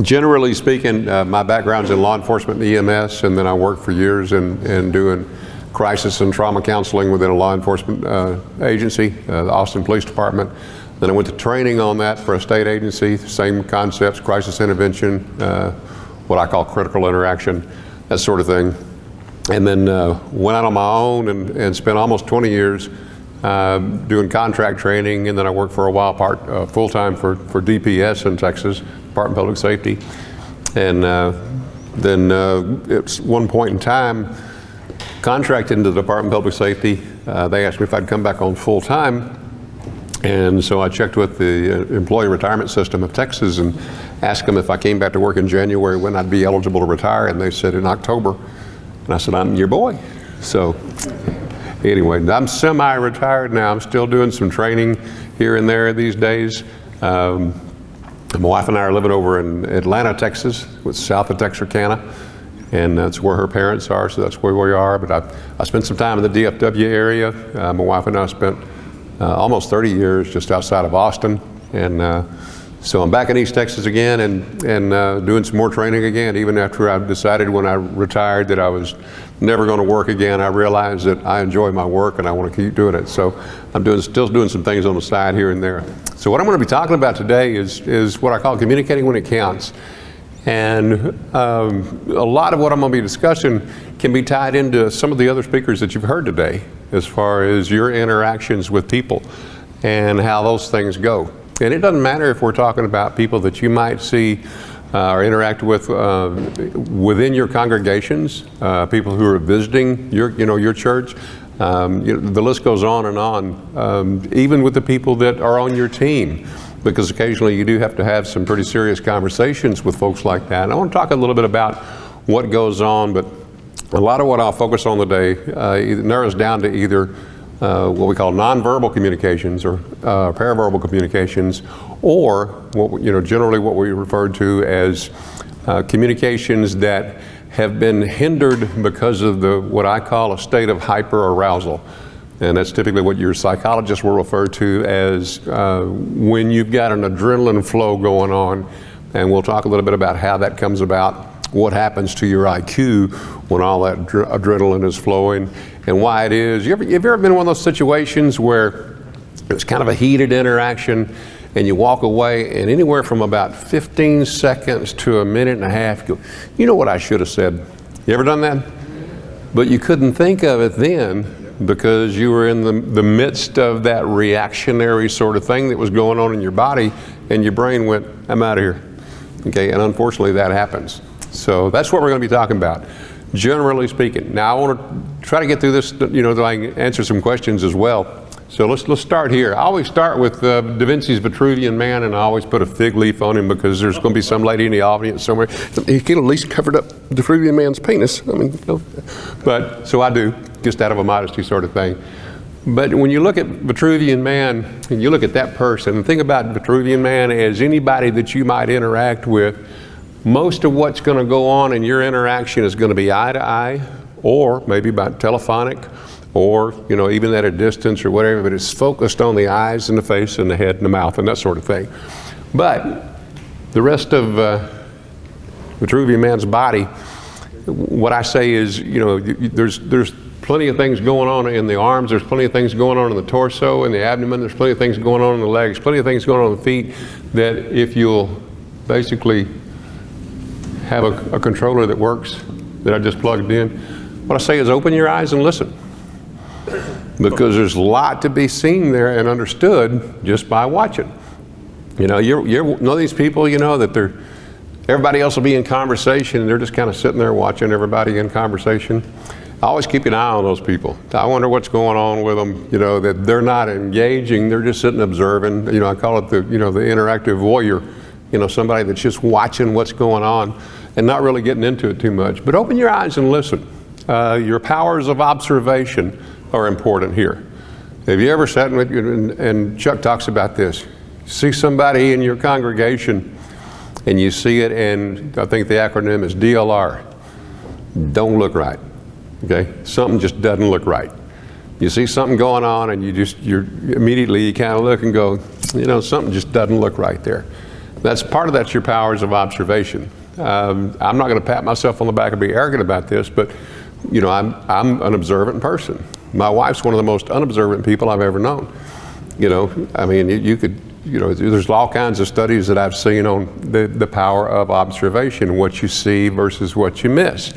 Generally speaking, my background's in law enforcement and EMS, and then I worked for years in doing crisis and trauma counseling within a law enforcement agency, the Austin Police Department. Then I went to training on that for a state agency, same concepts, crisis intervention, what I call critical interaction, that sort of thing. And then went out on my own and spent almost 20 years doing contract training, and then I worked for a while full-time for DPS in Texas, Department of Public Safety. And then at one point in time, contracted into the Department of Public Safety. They asked me if I'd come back on full-time. And so I checked with the employee retirement system of Texas and asked them if I came back to work in January when I'd be eligible to retire, and they said in October. And I said, I'm your boy. So anyway, I'm semi-retired now. I'm still doing some training here and there these days. My wife and I are living over in Atlanta, Texas, south of Texarkana, and that's where her parents are, so that's where we are. But I spent some time in the DFW area. My wife and I spent almost 30 years just outside of Austin, and so I'm back in East Texas again and doing some more training again. Even after I decided when I retired that I was never going to work again, I realized that I enjoy my work and I want to keep doing it. So I'm still doing some things on the side here and there. So what I'm going to be talking about today is what I call communicating when it counts. And a lot of what I'm going to be discussing can be tied into some of the other speakers that you've heard today, as far as your interactions with people and how those things go. And it doesn't matter if we're talking about people that you might see or interact with within your congregations, people who are visiting your church. The list goes on and on, even with the people that are on your team, because occasionally you do have to have some pretty serious conversations with folks like that. And I want to talk a little bit about what goes on, but a lot of what I'll focus on today narrows down to either what we call nonverbal communications or paraverbal communications, or generally what we refer to as communications that have been hindered because of what I call a state of hyperarousal. And that's typically what your psychologist will refer to as when you've got an adrenaline flow going on. And we'll talk a little bit about how that comes about, what happens to your IQ when all that adrenaline is flowing, and why it is. Have you ever been in one of those situations where it's kind of a heated interaction and you walk away, and anywhere from about 15 seconds to a minute and a half, you go, you know what I should have said? You ever done that? But you couldn't think of it then because you were in the midst of that reactionary sort of thing that was going on in your body, and your brain went, I'm out of here. Okay, and unfortunately that happens. So that's what we're going to be talking about, generally speaking. Now I want to try to get through this, so I can answer some questions as well. So let's start here. I always start with Da Vinci's Vitruvian Man, and I always put a fig leaf on him because there's going to be some lady in the audience somewhere. He could at least covered up the Vitruvian Man's penis. But so I do, just out of a modesty sort of thing. But when you look at Vitruvian Man and you look at that person, and think about Vitruvian Man as anybody that you might interact with, most of what's going to go on in your interaction is going to be eye to eye, or maybe by telephonic, or even at a distance or whatever, but it's focused on the eyes and the face and the head and the mouth and that sort of thing. But the rest of Vitruvian Man's body, what I say is, there's plenty of things going on in the arms, there's plenty of things going on in the torso and the abdomen, there's plenty of things going on in the legs, plenty of things going on in the feet, that if you'll basically have a controller that works, that I just plugged in, what I say is open your eyes and listen. Because there's a lot to be seen there and understood just by watching. You're one of these people, that everybody else will be in conversation and they're just kind of sitting there watching everybody in conversation. I always keep an eye on those people. I wonder what's going on with them, that they're not engaging, they're just sitting observing. I call it the interactive voyeur, somebody that's just watching what's going on and not really getting into it too much. But open your eyes and listen. Your powers of observation are important here. Have you ever sat with and Chuck talks about this, see somebody in your congregation and you see it, and I think the acronym is DLR, don't look right. Okay, something just doesn't look right. You see something going on and you immediately kind of look and go, something just doesn't look right there. That's part of that's your powers of observation. I'm not going to pat myself on the back and be arrogant about this, but you know, I'm an observant person. My wife's one of the most unobservant people I've ever known. You know, I mean, you could, you know, there's all kinds of studies that I've seen on the power of observation, what you see versus what you miss.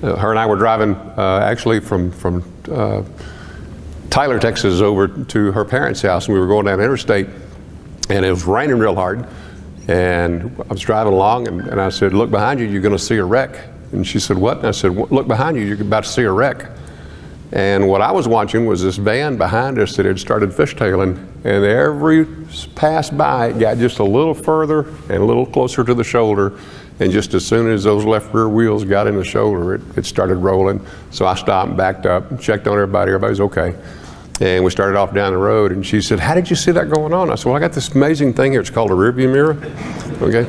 Her and I were driving actually from Tyler, Texas over to her parents' house, and we were going down the interstate, and it was raining real hard. And I was driving along, and I said, look behind you, you're going to see a wreck. And she said, what? And I said, look behind you, you're about to see a wreck. And what I was watching was this van behind us that had started fishtailing, and every pass by, it got just a little further and a little closer to the shoulder. And just as soon as those left rear wheels got in the shoulder, it started rolling. So I stopped and backed up, checked on everybody's okay. And we started off down the road, and she said, how did you see that going on? I said, well, I got this amazing thing here. It's called a rearview mirror. Okay.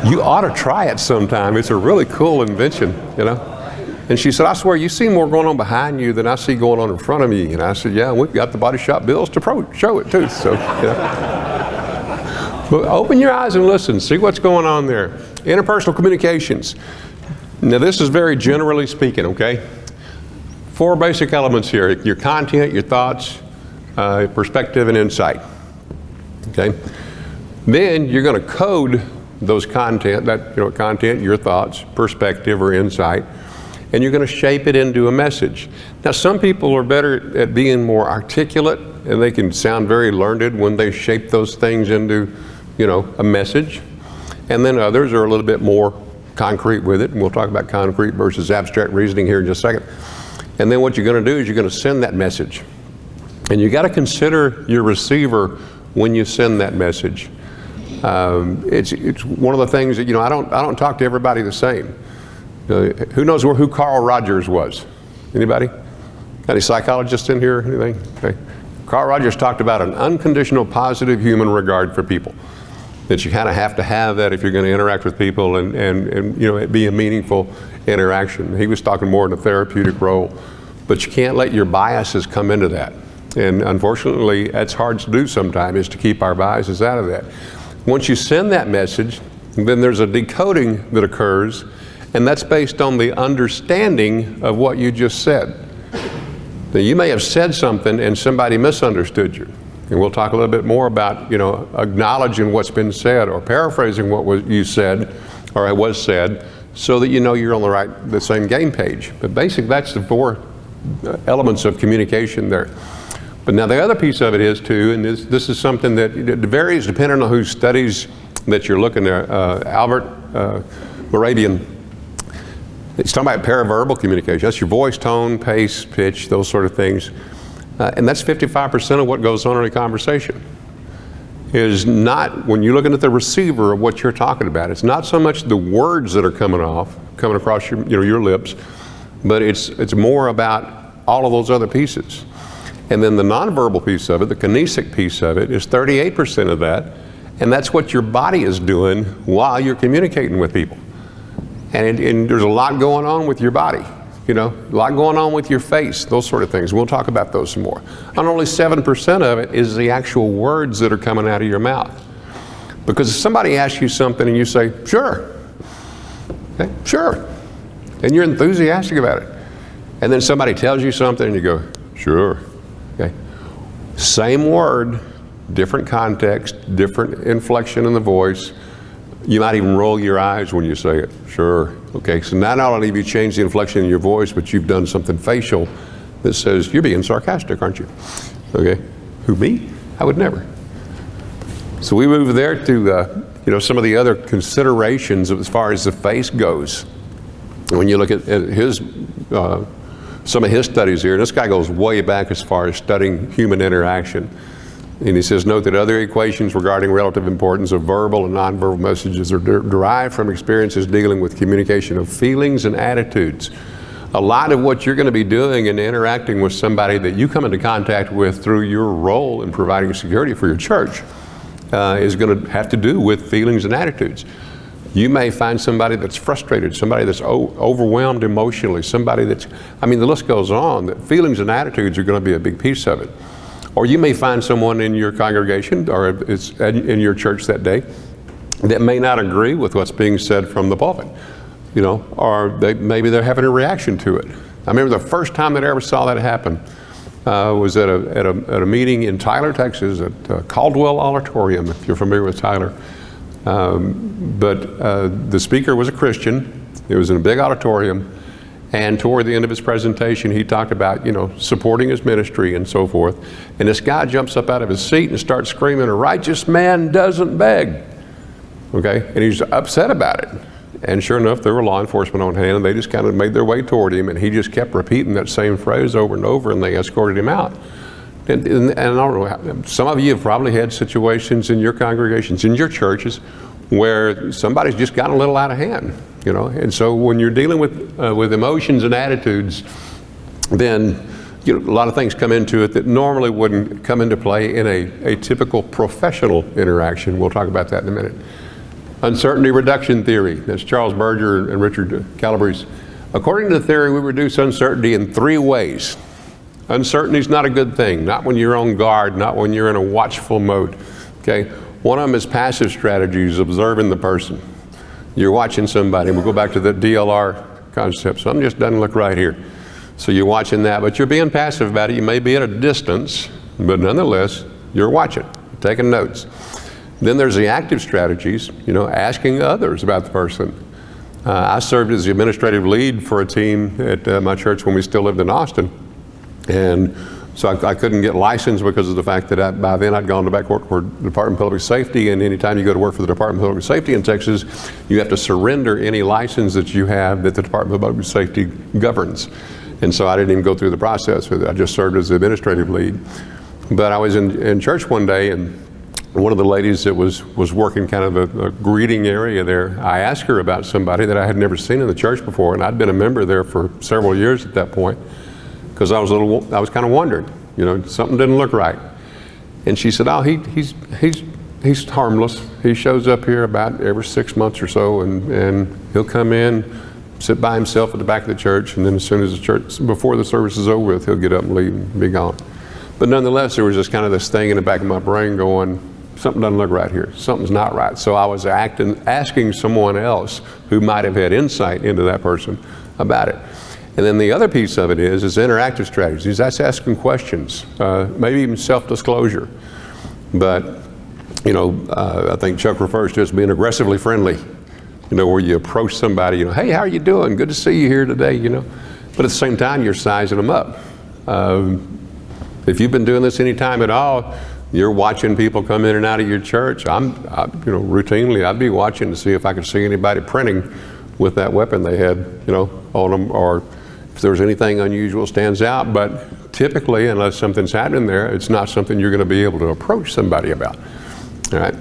You ought to try it sometime. It's a really cool invention, you know. And she said, I swear, you see more going on behind you than I see going on in front of me. And I said, yeah, we've got the body shop bills to show it too. So, you know. But open your eyes and listen, see what's going on there. Interpersonal communications. Now this is very generally speaking, okay? 4 basic elements here: your content, your thoughts, perspective, and insight. Okay. Then you're going to code those content, your thoughts, perspective, or insight, and you're going to shape it into a message. Now, some people are better at being more articulate, and they can sound very learned when they shape those things into, you know, a message. And then others are a little bit more concrete with it, and we'll talk about concrete versus abstract reasoning here in just a second. And then what you're going to do is you're going to send that message. And you got to consider your receiver when you send that message. It's one of the things that, you know, I don't talk to everybody the same. Who knows who Carl Rogers was? Anybody? Any psychologists in here? Anything? Okay. Carl Rogers talked about an unconditional positive human regard for people. That you kind of have to have that if you're going to interact with people and you know, it be a meaningful interaction. He was talking more in a therapeutic role, but you can't let your biases come into that. And unfortunately, that's hard to do sometimes, is to keep our biases out of that. Once you send that message, then there's a decoding that occurs, and that's based on the understanding of what you just said. Now, you may have said something and somebody misunderstood you. And we'll talk a little bit more about, you know, acknowledging what's been said or paraphrasing what you said or was said, so that you know you're on the same game page. But basically, that's the 4 elements of communication there. But now the other piece of it is too, and this is something that it varies depending on whose studies that you're looking at. Albert Morabian, he's talking about paraverbal communication. That's your voice, tone, pace, pitch, those sort of things. And that's 55% of what goes on in a conversation. Is not, when you're looking at the receiver of what you're talking about, it's not so much the words that are coming across your lips, but it's more about all of those other pieces. And then the nonverbal piece of it, the kinesic piece of it, is 38% of that, and that's what your body is doing while you're communicating with people. And there's a lot going on with your body. You know, a lot going on with your face, those sort of things. We'll talk about those some more. And only 7% of it is the actual words that are coming out of your mouth. Because if somebody asks you something and you say, sure, okay, sure, and you're enthusiastic about it. And then somebody tells you something and you go, sure, okay. Same word, different context, different inflection in the voice. You might even roll your eyes when you say it, sure. Okay, so not only have you changed the inflection in your voice, but you've done something facial that says, you're being sarcastic, aren't you? Okay, who, me? I would never. So we move there to some of the other considerations as far as the face goes. When you look at his, some of his studies here, and this guy goes way back as far as studying human interaction. And he says, note that other equations regarding relative importance of verbal and nonverbal messages are derived from experiences dealing with communication of feelings and attitudes. A lot of what you're going to be doing and interacting with somebody that you come into contact with through your role in providing security for your church is going to have to do with feelings and attitudes. You may find somebody that's frustrated, somebody that's overwhelmed emotionally, somebody that's, I mean, the list goes on, that feelings and attitudes are going to be a big piece of it. Or you may find someone in your congregation or it's in your church that day that may not agree with what's being said from the pulpit, you know, or maybe they're having a reaction to it. I remember the first time that I ever saw that happen was at a meeting in Tyler, Texas, at Caldwell Auditorium, if you're familiar with Tyler. But the speaker was a Christian. It was in a big auditorium. And toward the end of his presentation, he talked about, you know, supporting his ministry and so forth. And this guy jumps up out of his seat and starts screaming, "A righteous man doesn't beg." Okay? And he's upset about it. And sure enough, there were law enforcement on hand, and they just kind of made their way toward him, and he just kept repeating that same phrase over and over, and they escorted him out. And I don't know, some of you have probably had situations in your congregations, in your churches, where somebody's just gotten a little out of hand, you know. And so when you're dealing with emotions and attitudes, then you know, a lot of things come into it that normally wouldn't come into play in a typical professional interaction. We'll talk about that in a minute. Uncertainty reduction theory. That's Charles Berger and Richard Calabrese. According to the theory, we reduce uncertainty in 3 ways. Uncertainty is not a good thing, not when you're on guard, not when you're in a watchful mode. Okay? One of them is passive strategies, observing the person. You're watching somebody. We'll go back to the DLR concept. Something just doesn't look right here. So you're watching that, but you're being passive about it. You may be at a distance, but nonetheless, you're watching, taking notes. Then there's the active strategies, you know, asking others about the person. I served as the administrative lead for a team at my church when we still lived in Austin. And so I couldn't get licensed because of the fact that by then I'd gone back to work for the Department of Public Safety, and anytime you go to work for the Department of Public Safety in Texas, you have to surrender any license that you have that the Department of Public Safety governs. And so I didn't even go through the process with it. I just served as the administrative lead. But I was in church one day, and one of the ladies that was working kind of a greeting area there, I asked her about somebody that I had never seen in the church before, and I'd been a member there for several years at that point, because I was kind of wondering, you know, something didn't look right. And she said, "Oh, he's harmless. He shows up here about every 6 months or so, and he'll come in, sit by himself at the back of the church, and then as soon as before the service is over with, he'll get up and leave and be gone." But nonetheless, there was just kind of this thing in the back of my brain going, something doesn't look right here. Something's not right. So I was asking someone else who might have had insight into that person about it. And then the other piece of it is interactive strategies. That's asking questions, maybe even self-disclosure. But, you know, I think Chuck refers to it as being aggressively friendly, you know, where you approach somebody, you know, "Hey, how are you doing? Good to see you here today," you know. But at the same time, you're sizing them up. If you've been doing this any time at all, you're watching people come in and out of your church. You know, routinely, I'd be watching to see if I could see anybody printing with that weapon they had, you know, on them, or if there was anything unusual stands out. But typically, unless something's happening there, it's not something you're going to be able to approach somebody about. All right.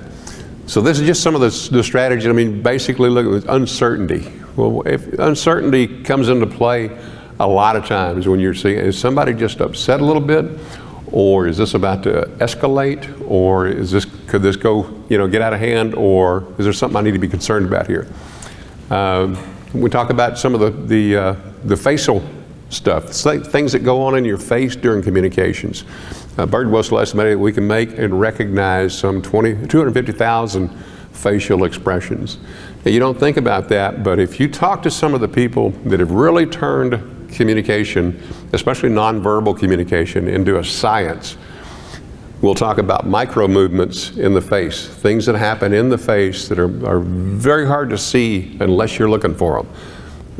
So this is just some of the strategy. I mean, basically, look at uncertainty. Well, if uncertainty comes into play a lot of times when you're seeing, is somebody just upset a little bit? Or is this about to escalate? Or could this go, you know, get out of hand? Or is there something I need to be concerned about here? We talk about some of the facial stuff, things that go on in your face during communications. Birdwhistle estimated we can make and recognize some 250,000 facial expressions. Now, you don't think about that, but if you talk to some of the people that have really turned communication, especially nonverbal communication, into a science, we'll talk about micro movements in the face, things that happen in the face that are very hard to see unless you're looking for them.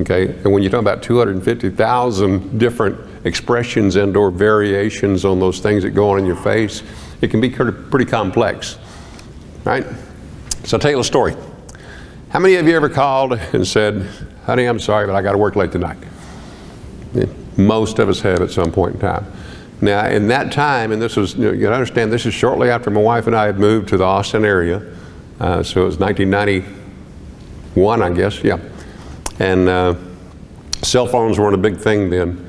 Okay, and when you talk about 250,000 different expressions and or variations on those things that go on in your face, it can be pretty complex, right? So I'll tell you a story. How many of you ever called and said, "Honey, I'm sorry, but I got to work late tonight"? Yeah, most of us have at some point in time. Now, in that time, and this was, you understand, this is shortly after my wife and I had moved to the Austin area, so it was 1991, I guess, yeah. And cell phones weren't a big thing then.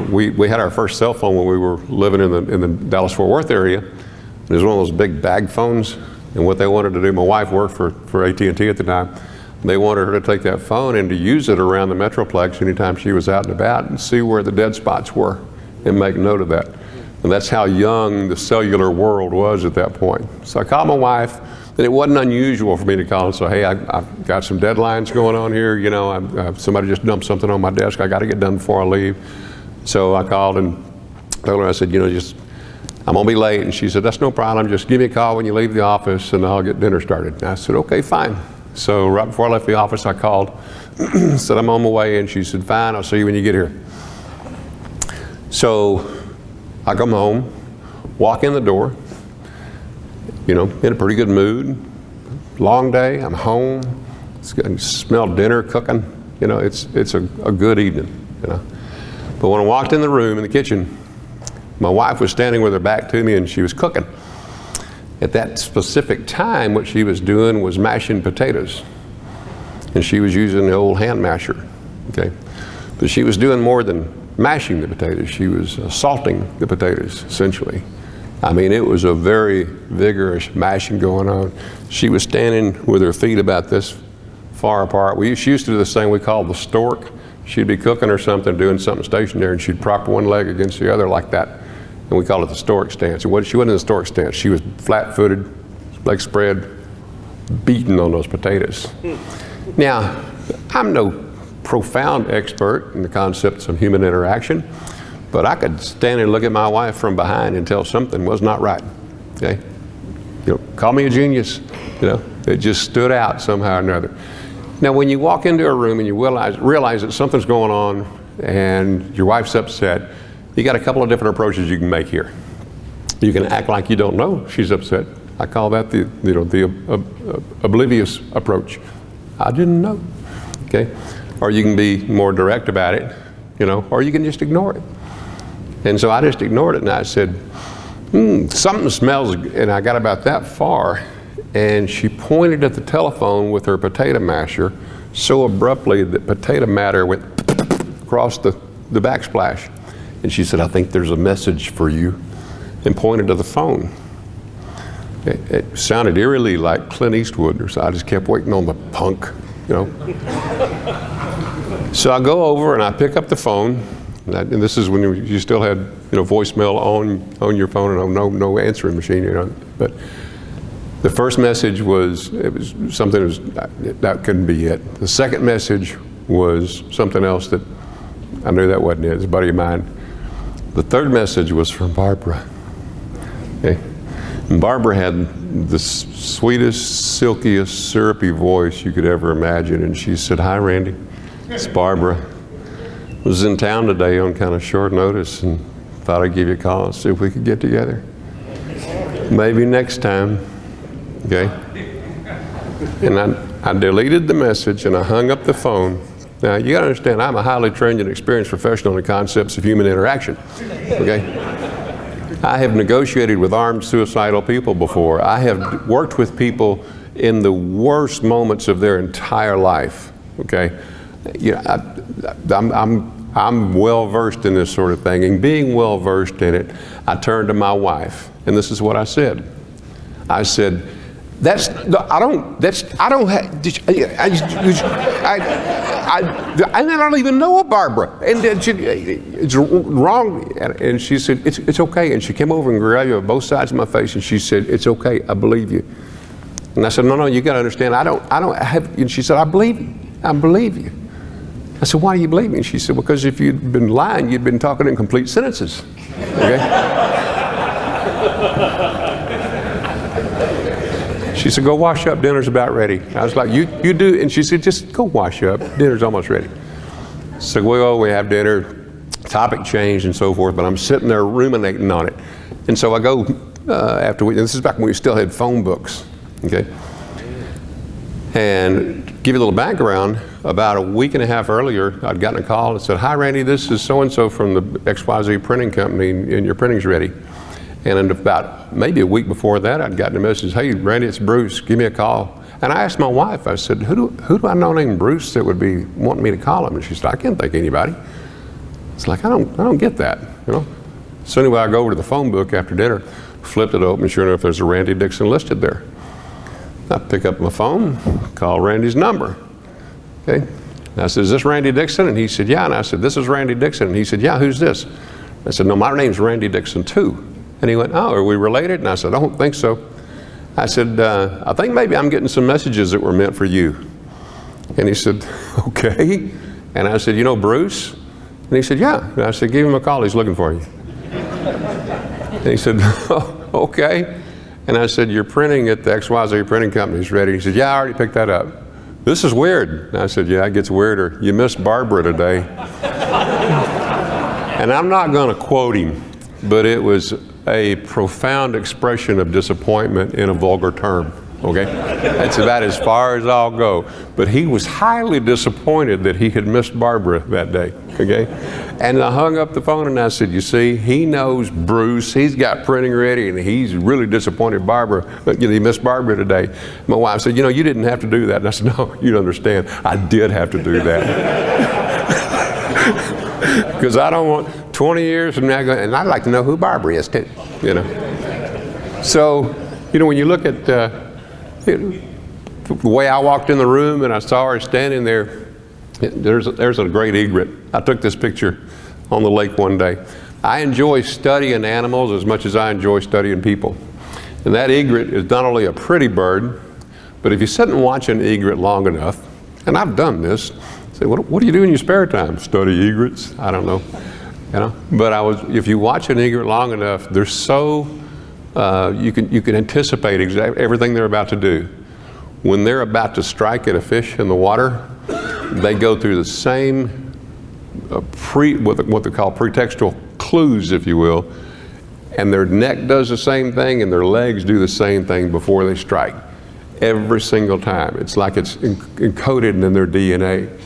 We had our first cell phone when we were living in the Dallas-Fort Worth area. It was one of those big bag phones, and what they wanted to do, my wife worked for AT&T at the time, they wanted her to take that phone and to use it around the Metroplex anytime she was out and about and see where the dead spots were and make note of that. And that's how young the cellular world was at that point. So I called my wife, And it wasn't unusual for me to call and say, hey, I've got some deadlines going on here. You know, somebody just dumped something on my desk. I got to get done before I leave. So I called and told her, I said, you know, I'm going to be late. And she said, that's no problem. Just give me a call when you leave the office and I'll get dinner started. And I said, okay, fine. So right before I left the office, I called, said I'm on my way. And she said, fine, I'll see you when you get here. So I come home, walk in the door, you know, in a pretty good mood. Long day, I'm home. I smell dinner cooking. You know, it's a good evening, you know. But when I walked in the room, in the kitchen, my wife was standing with her back to me and she was cooking. At that specific time, what she was doing was mashing potatoes. And she was using the old hand masher, okay? But she was doing more than mashing the potatoes. She was salting the potatoes, essentially. I mean, it was a very vigorous mashing going on. She was standing with her feet about this far apart. She used to do this thing we called the stork. She'd be cooking or something, doing something stationary, and she'd prop one leg against the other like that. And we called it the stork stance. She wasn't in the stork stance. She was flat-footed, legs spread, beating on those potatoes. Now, I'm no profound expert in the concepts of human interaction, but I could stand and look at my wife from behind and tell something was not right, okay? You know, call me a genius, you know, it just stood out somehow or another. Now, when you walk into a room and you realize that something's going on and your wife's upset, you got a couple of different approaches you can make here. You can act like you don't know she's upset. I call that the oblivious approach. I didn't know, okay? Or you can be more direct about it, you know, or you can just ignore it. And so I just ignored it and I said, something smells, and I got about that far, and she pointed at the telephone with her potato masher so abruptly that potato matter went across the backsplash. And she said, I think there's a message for you, and pointed to the phone. It sounded eerily like Clint Eastwood, so I just kept waiting on the punk, you know. So I go over and I pick up the phone, and this is when you still had, you know, voicemail on your phone and no answering machine, you know. But the first message was, it was something that couldn't be it. The second message was something else that I knew that wasn't it. It's a buddy of mine. The third message was from Barbara. Okay. And Barbara had the sweetest, silkiest, syrupy voice you could ever imagine. And she said, hi, Randy. It's Barbara. I was in town today on kind of short notice and thought I'd give you a call and see if we could get together. Maybe next time. Okay. And I deleted the message and I hung up the phone. Now, you got to understand, I'm a highly trained and experienced professional in the concepts of human interaction, okay? I have negotiated with armed suicidal people before. I have worked with people in the worst moments of their entire life, okay? You know, I'm well-versed in this sort of thing, and being well-versed in it, I turned to my wife, and this is what I said. I said, I don't even know a Barbara, and it's wrong. And she said, it's okay. And she came over and grabbed me on both sides of my face, and she said, it's okay, I believe you. And I said, no, you got to understand, I don't have. And she said, I believe you. I said, why do you believe me? And she said, because if you'd been lying, you'd been talking in complete sentences. Okay. She said, go wash up, dinner's about ready. I was like, you do? And she said, just go wash up, dinner's almost ready. So we have dinner, topic changed and so forth, but I'm sitting there ruminating on it. And so I go, this is back when we still had phone books, okay? And give you a little background, about a week and a half earlier, I'd gotten a call and said, hi Randy, this is so-and-so from the XYZ printing company, and your printing's ready. And in about maybe a week before that, I'd gotten a message, hey, Randy, it's Bruce, give me a call. And I asked my wife, I said, who do I know named Bruce that would be wanting me to call him? And she said, I can't think of anybody. It's like, I don't get that, you know? So anyway, I go over to the phone book after dinner, flipped it open, and sure enough, there's a Randy Dickson listed there. I pick up my phone, call Randy's number, okay? And I said, is this Randy Dickson? And he said, yeah. And I said, this is Randy Dickson. And he said, yeah, who's this? I said, no, my name's Randy Dickson too. And he went, oh, are we related? And I said, I don't think so. I said, I think maybe I'm getting some messages that were meant for you. And he said, okay. And I said, you know Bruce? And he said, yeah. And I said, give him a call, he's looking for you. And he said, oh, okay. And I said, you're printing at the XYZ printing company, it's ready. He said, yeah, I already picked that up. This is weird. And I said, yeah, it gets weirder. You missed Barbara today. And I'm not going to quote him, but it was a profound expression of disappointment in a vulgar term, okay? That's about as far as I'll go. But he was highly disappointed that he had missed Barbara that day, okay? And I hung up the phone and I said, you see, he knows Bruce, he's got printing ready, and he's really disappointed Barbara, he missed Barbara today. My wife said, you know, you didn't have to do that. And I said, no, you don't understand, I did have to do that. Because I don't want 20 years from now, and I'd like to know who Barbara is too, you know. So, you know, when you look at the way I walked in the room and I saw her standing there, there's a great egret. I took this picture on the lake one day. I enjoy studying animals as much as I enjoy studying people. And that egret is not only a pretty bird, but if you sit and watch an egret long enough, and I've done this, say, what do you do in your spare time? Study egrets? I don't know. You know? But if you watch an egret long enough, they're so, you can anticipate exactly everything they're about to do. When they're about to strike at a fish in the water, they go through the same what they call pretextual clues, if you will, and their neck does the same thing and their legs do the same thing before they strike. Every single time. It's like it's encoded in their DNA.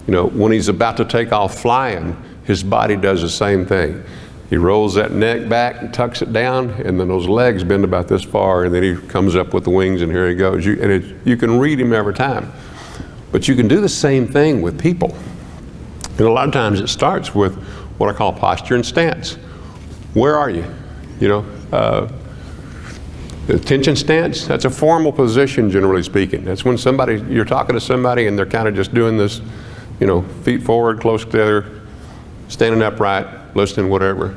You know, when he's about to take off flying, his body does the same thing. He rolls that neck back and tucks it down, and then those legs bend about this far, and then he comes up with the wings, and here he goes. You can read him every time. But you can do the same thing with people. And a lot of times it starts with what I call posture and stance. Where are you? You know, the attention stance, that's a formal position, generally speaking. That's when you're talking to somebody and they're kind of just doing this, you know, feet forward, close together, standing upright, listening, whatever.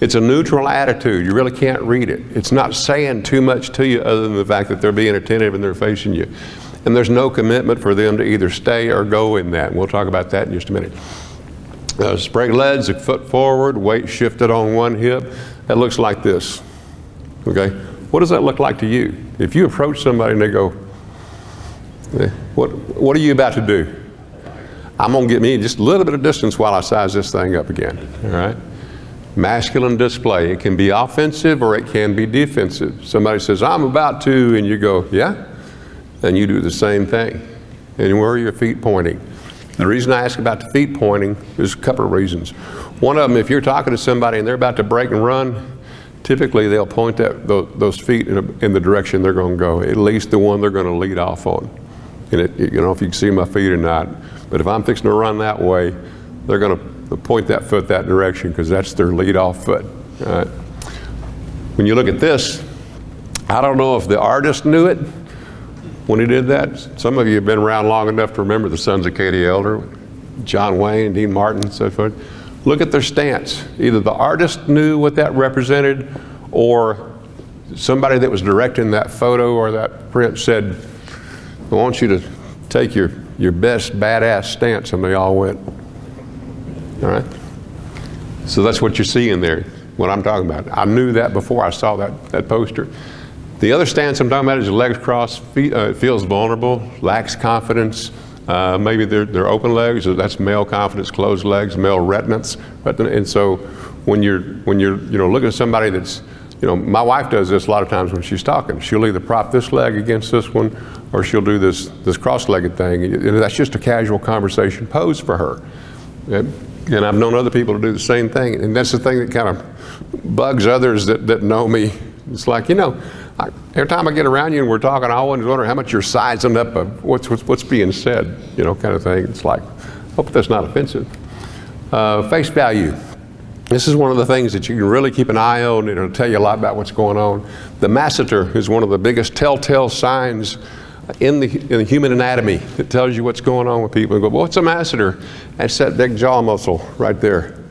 It's a neutral attitude. You really can't read it. It's not saying too much to you other than the fact that they're being attentive and they're facing you. And there's no commitment for them to either stay or go in that. We'll talk about that in just a minute. Spread legs, a foot forward, weight shifted on one hip. That looks like this, okay? What does that look like to you? If you approach somebody and they go, what are you about to do? I'm gonna get me just a little bit of distance while I size this thing up again, all right? Masculine display. It can be offensive or it can be defensive. Somebody says, I'm about to, and you go, yeah? And you do the same thing. And where are your feet pointing? The reason I ask about the feet pointing is a couple of reasons. One of them, if you're talking to somebody and they're about to break and run, typically they'll point those feet in the direction they're going to go, at least the one they're going to lead off on. And you know, if you can see my feet or not, but if I'm fixing to run that way, they're going to point that foot that direction because that's their lead off foot. All right. When you look at this, I don't know if the artist knew it when he did that. Some of you have been around long enough to remember the Sons of Katie Elder, John Wayne, Dean Martin, and so forth. Look at their stance. Either the artist knew what that represented, or somebody that was directing that photo or that print said, I want you to take your best badass stance, and they all went. All right? So that's what you're seeing there, what I'm talking about. I knew that before I saw that poster. The other stance I'm talking about is the legs crossed, feels vulnerable, lacks confidence. Maybe they're open legs, so that's male confidence, closed legs, male reticence. And so when you're looking at somebody that's, my wife does this a lot of times when she's talking. She'll either prop this leg against this one, or she'll do this cross-legged thing. And that's just a casual conversation pose for her. And I've known other people to do the same thing. And that's the thing that kind of bugs others that know me. It's like, every time I get around you and we're talking, I always wonder how much you're sizing up of what's being said, kind of thing. It's like, hope that's not offensive. Face value. This is one of the things that you can really keep an eye on. It'll tell you a lot about what's going on. The masseter is one of the biggest telltale signs in the human anatomy that tells you what's going on with people. You go, well, what's a masseter? That's that big jaw muscle right there.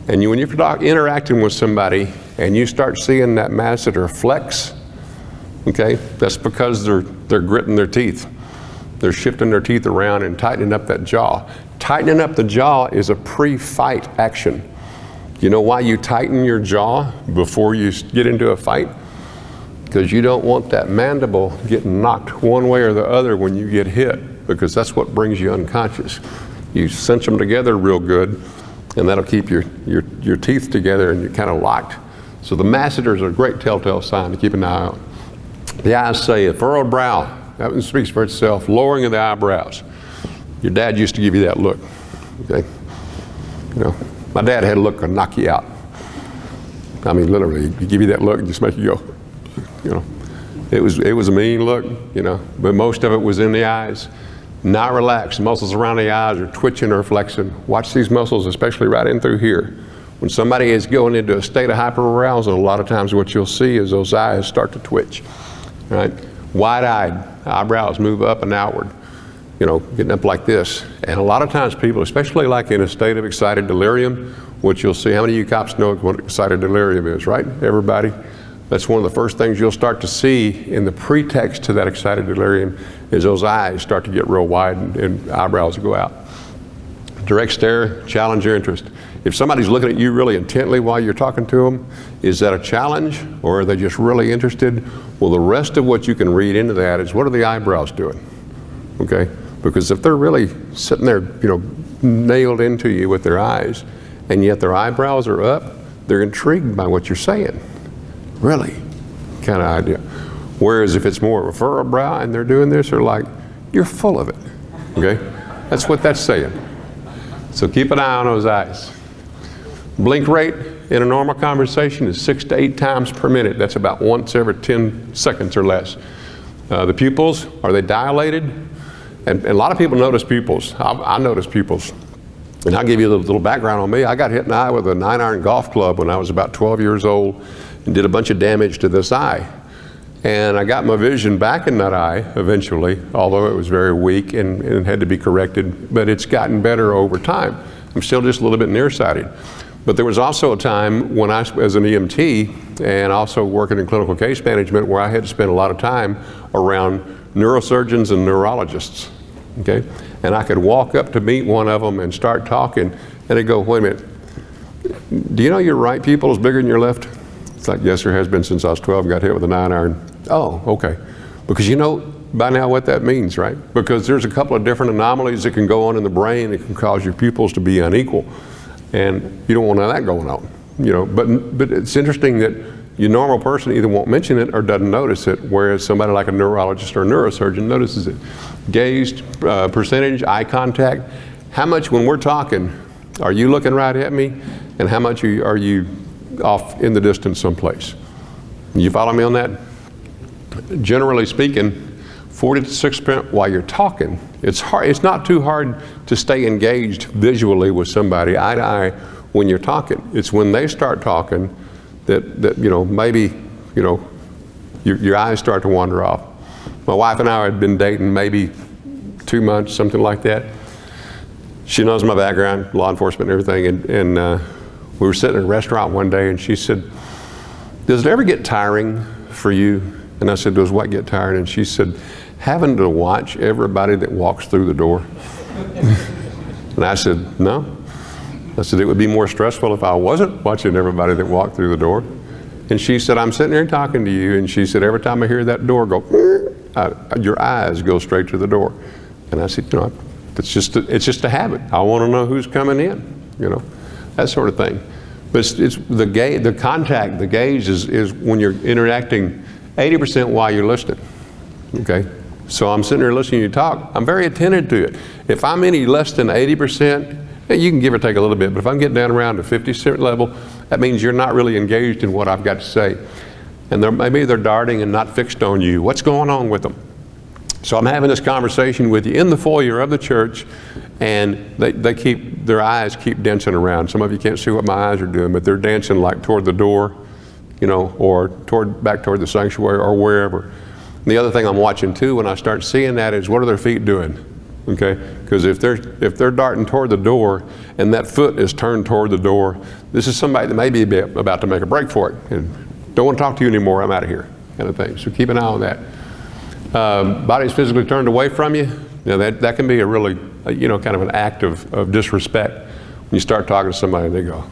And when you're interacting with somebody and you start seeing that masseter flex, Okay, that's because they're gritting their teeth. They're shifting their teeth around and tightening up that jaw. Tightening up the jaw is a pre-fight action. You know why you tighten your jaw before you get into a fight? Because you don't want that mandible getting knocked one way or the other when you get hit, because that's what brings you unconscious. You cinch them together real good, and that'll keep your teeth together and you're kind of locked. So the masseters are a great telltale sign to keep an eye on. The eyes say a furrowed brow. That one speaks for itself. Lowering of the eyebrows. Your dad used to give you that look. Okay, you know, my dad had a look to knock you out. I mean, literally, he'd give you that look and just make you go. You know, it was a mean look. You know, but most of it was in the eyes. Not relaxed. Muscles around the eyes are twitching or flexing. Watch these muscles, especially right in through here. When somebody is going into a state of hyperarousal, a lot of times what you'll see is those eyes start to twitch. Right? Wide-eyed, eyebrows move up and outward, you know, getting up like this. And a lot of times people, especially like in a state of excited delirium, what you'll see, how many of you cops know what excited delirium is, right? Everybody? That's one of the first things you'll start to see in the pretext to that excited delirium is those eyes start to get real wide and eyebrows go out. Direct stare, challenge your interest. If somebody's looking at you really intently while you're talking to them, is that a challenge or are they just really interested? Well, the rest of what you can read into that is what are the eyebrows doing? Okay? Because if they're really sitting there, you know, nailed into you with their eyes, and yet their eyebrows are up, they're intrigued by what you're saying. Really? Kind of idea. Whereas if it's more of a furrowed brow and they're doing this, they're like, you're full of it. Okay? That's what that's saying. So keep an eye on those eyes. Blink rate in a normal conversation is 6 to 8 times per minute. That's about once every 10 seconds or less. The pupils, are they dilated? And a lot of people notice pupils. I notice pupils. And I'll give you a little background on me. I got hit in the eye with a 9-iron golf club when I was about 12 years old and did a bunch of damage to this eye. And I got my vision back in that eye eventually, although it was very weak and had to be corrected, but it's gotten better over time. I'm still just a little bit nearsighted. But there was also a time when I, as an EMT, and also working in clinical case management, where I had to spend a lot of time around neurosurgeons and neurologists, okay? And I could walk up to meet one of them and start talking, and they'd go, wait a minute, do you know your right pupil is bigger than your left? It's like, yes, there has been since I was 12, got hit with a 9-iron. Oh, okay. Because you know by now what that means, right? Because there's a couple of different anomalies that can go on in the brain that can cause your pupils to be unequal. And you don't want none of that going on, you know. But it's interesting that your normal person either won't mention it or doesn't notice it, whereas somebody like a neurologist or a neurosurgeon notices it. Gaze, percentage, eye contact. How much when we're talking, are you looking right at me? And how much are you off in the distance someplace? You follow me on that? Generally speaking, 40 to 60% while you're talking. It's hard. It's not too hard to stay engaged visually with somebody eye to eye when you're talking. It's when they start talking that you know, maybe, you know, your eyes start to wander off. My wife and I had been dating maybe 2 months, something like that. She knows my background, law enforcement and everything, and we were sitting in a restaurant one day and she said, does it ever get tiring for you? And I said, does what get tiring? And she said, having to watch everybody that walks through the door. And I said, no. I said, it would be more stressful if I wasn't watching everybody that walked through the door. And she said, I'm sitting here talking to you, and she said, every time I hear that door go, your eyes go straight to the door. And I said, you know, it's just a habit. I want to know who's coming in, you know, that sort of thing. But it's the contact, the gaze is when you're interacting 80% while you're listening, okay? So I'm sitting there listening to you talk. I'm very attentive to it. If I'm any less than 80%, you can give or take a little bit, but if I'm getting down around the 50% level, that means you're not really engaged in what I've got to say. And maybe they're darting and not fixed on you. What's going on with them? So I'm having this conversation with you in the foyer of the church, and their eyes keep dancing around. Some of you can't see what my eyes are doing, but they're dancing like toward the door, you know, or back toward the sanctuary or wherever. And the other thing I'm watching too when I start seeing that is what are their feet doing? Okay, because if they're darting toward the door and that foot is turned toward the door, this is somebody that may be about to make a break for it. And don't want to talk to you anymore, I'm out of here. kind of thing. So keep an eye on that. Body's physically turned away from you. You know, that can be a really, you know, kind of an act of disrespect. When you start talking to somebody, they go,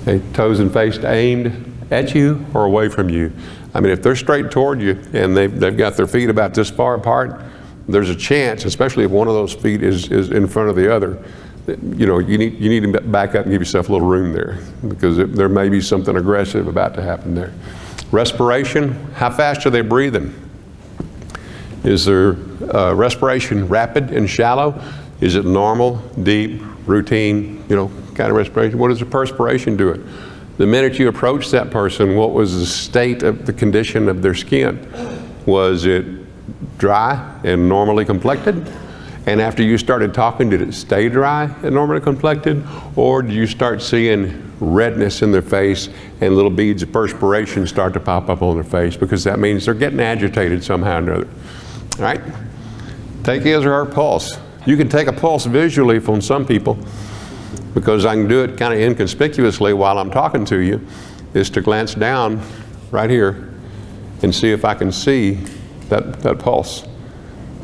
hey, toes and face aimed at you or away from you. I mean, if they're straight toward you and they've got their feet about this far apart, there's a chance, especially if one of those feet is in front of the other, that, you know, you need to back up and give yourself a little room there, because there may be something aggressive about to happen there. Respiration, how fast are they breathing? Is their respiration rapid and shallow? Is it normal, deep, routine, you know, kind of respiration? What is the perspiration doing? The minute you approach that person, what was the state of the condition of their skin? Was it dry and normally complected? And after you started talking, did it stay dry and normally complected? Or do you start seeing redness in their face and little beads of perspiration start to pop up on their face? Because that means they're getting agitated somehow or another. All right? Take his or her pulse. You can take a pulse visually from some people, because I can do it kind of inconspicuously while I'm talking to you, is to glance down right here and see if I can see that pulse.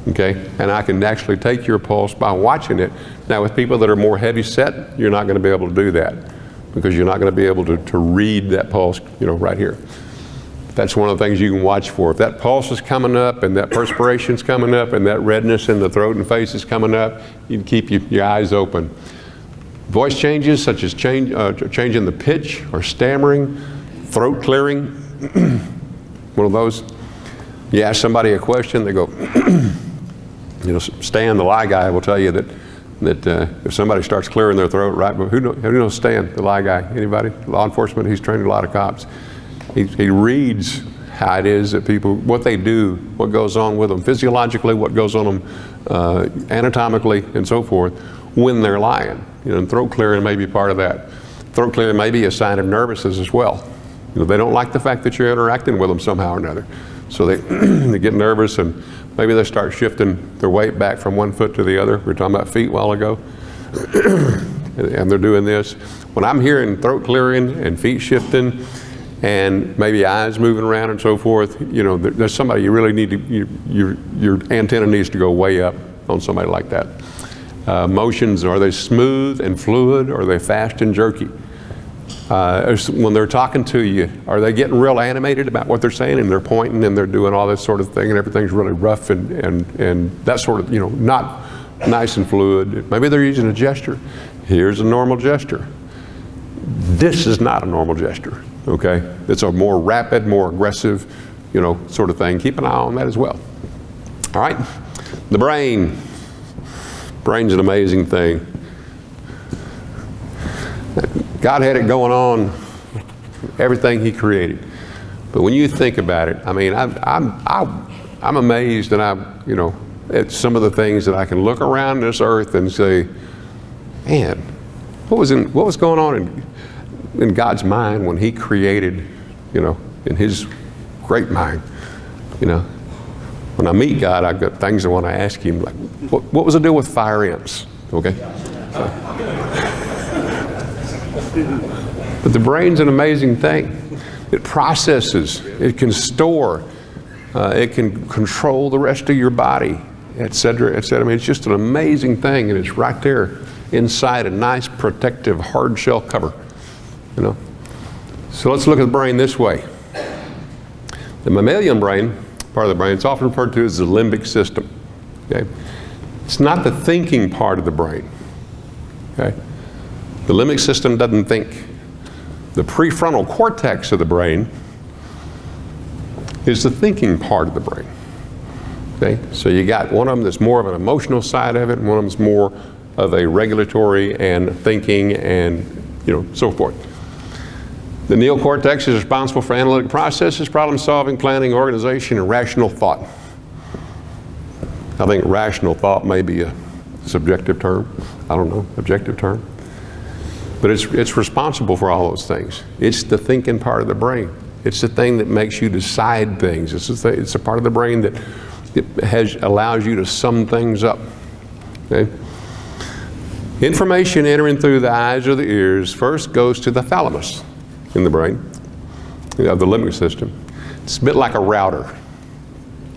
Okay, and I can actually take your pulse by watching it. Now with people that are more heavy set, you're not going to be able to do that, because you're not going to be able to read that pulse, you know, right here. That's one of the things you can watch for. If that pulse is coming up and that perspiration's coming up and that redness in the throat and face is coming up, you can keep your eyes open. Voice changes, such as changing the pitch or stammering, throat clearing, one of those. You ask somebody a question, they go, you know, Stan, the lie guy, will tell you that if somebody starts clearing their throat, right? But who knows Stan, the lie guy? Anybody? Law enforcement. He's trained a lot of cops. He reads how it is that people, what they do, what goes on with them physiologically, what goes on them anatomically, and so forth when they're lying. You know, and throat clearing may be part of that. Throat clearing may be a sign of nervousness as well. You know, they don't like the fact that you're interacting with them somehow or another. So they get nervous, and maybe they start shifting their weight back from one foot to the other. We were talking about feet a while ago. And they're doing this. When I'm hearing throat clearing and feet shifting and maybe eyes moving around and so forth, you know, there's somebody you really need to, your antenna needs to go way up on somebody like that. Motions, are they smooth and fluid, or are they fast and jerky? When they're talking to you, are they getting real animated about what they're saying, and they're pointing and they're doing all this sort of thing, and everything's really rough and that sort of, you know, not nice and fluid? Maybe they're using a gesture. Here's a normal gesture. This is not a normal gesture, okay? It's a more rapid, more aggressive, you know, sort of thing. Keep an eye on that as well. All right? The brain. Brain's an amazing thing. God had it going on, everything He created. But when you think about it, I mean, I'm amazed, and you know, at some of the things that I can look around this earth and say, man, what was going on in God's mind when He created, you know, in His great mind, you know. When I meet God, I've got things I want to ask Him, like, what was the deal with fire ants? Okay. But the brain's an amazing thing. It processes, it can store, it can control the rest of your body, et cetera, et cetera. I mean, it's just an amazing thing, and it's right there inside a nice, protective, hard shell cover, you know. So let's look at the brain this way. The mammalian brain, part of the brain, it's often referred to as the limbic system. Okay? It's not the thinking part of the brain. Okay? The limbic system doesn't think. The prefrontal cortex of the brain is the thinking part of the brain. Okay? So you got one of them that's more of an emotional side of it, and one of them's more of a regulatory and thinking and, you know, so forth. The neocortex is responsible for analytic processes, problem solving, planning, organization, and rational thought. I think rational thought may be a subjective term. I don't know, objective term. But it's responsible for all those things. It's the thinking part of the brain. It's the thing that makes you decide things. It's a part of the brain that allows you to sum things up. Okay? Information entering through the eyes or the ears first goes to the thalamus in the brain, of the limbic system. It's a bit like a router.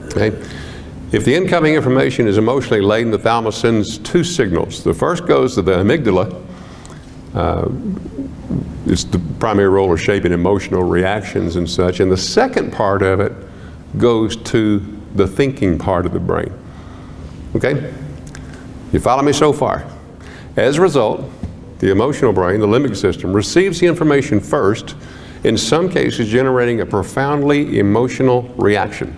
Okay? If the incoming information is emotionally laden, the thalamus sends two signals. The first goes to the amygdala. It's the primary role of shaping emotional reactions and such. And the second part of it goes to the thinking part of the brain. Okay? You follow me so far? As a result, the emotional brain, the limbic system, receives the information first, in some cases generating a profoundly emotional reaction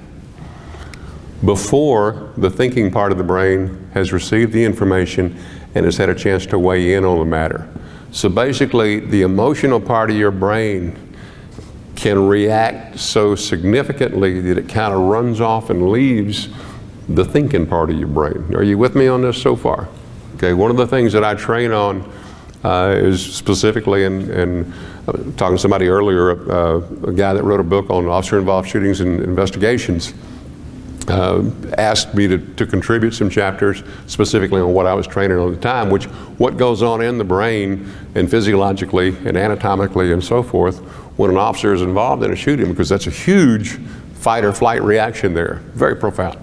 before the thinking part of the brain has received the information and has had a chance to weigh in on the matter. So basically, the emotional part of your brain can react so significantly that it kind of runs off and leaves the thinking part of your brain. Are you with me on this so far? Okay, one of the things that I train on is specifically, and talking to somebody earlier, a guy that wrote a book on officer-involved shootings and investigations, asked me to contribute some chapters specifically on what I was training on at the time, which what goes on in the brain and physiologically and anatomically and so forth when an officer is involved in a shooting, because that's a huge fight or flight reaction there, very profound.